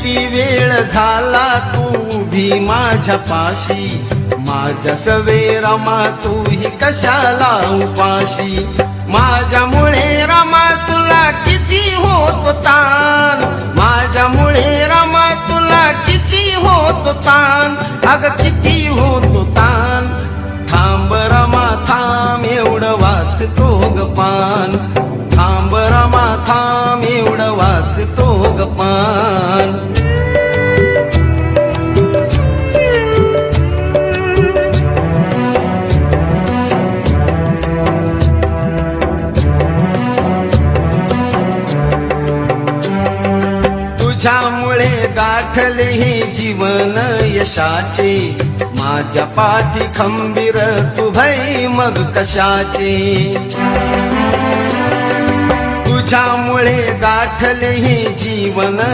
किती वेळ झाला तू उभी माझ्या पाशी, माझ्या सवे रमा तू ही कशाला उपाशी. माझ्यामुळे रमा तुला किती होतो ताण, माझ्यामुळे रमा तुला किती होतो ताण, अग किती होतो ताण. थांब रमा थांब एवढं वाचतो ग पान, थांब रमा थांब एवढं वाचतो ग पान. तुझ्यामुळे गाठले हे जीवन यशाचे, माझ्या पाठी खंबीर तू भई मग कशाचे. तुझ्यामुळे गाठले हे जीवन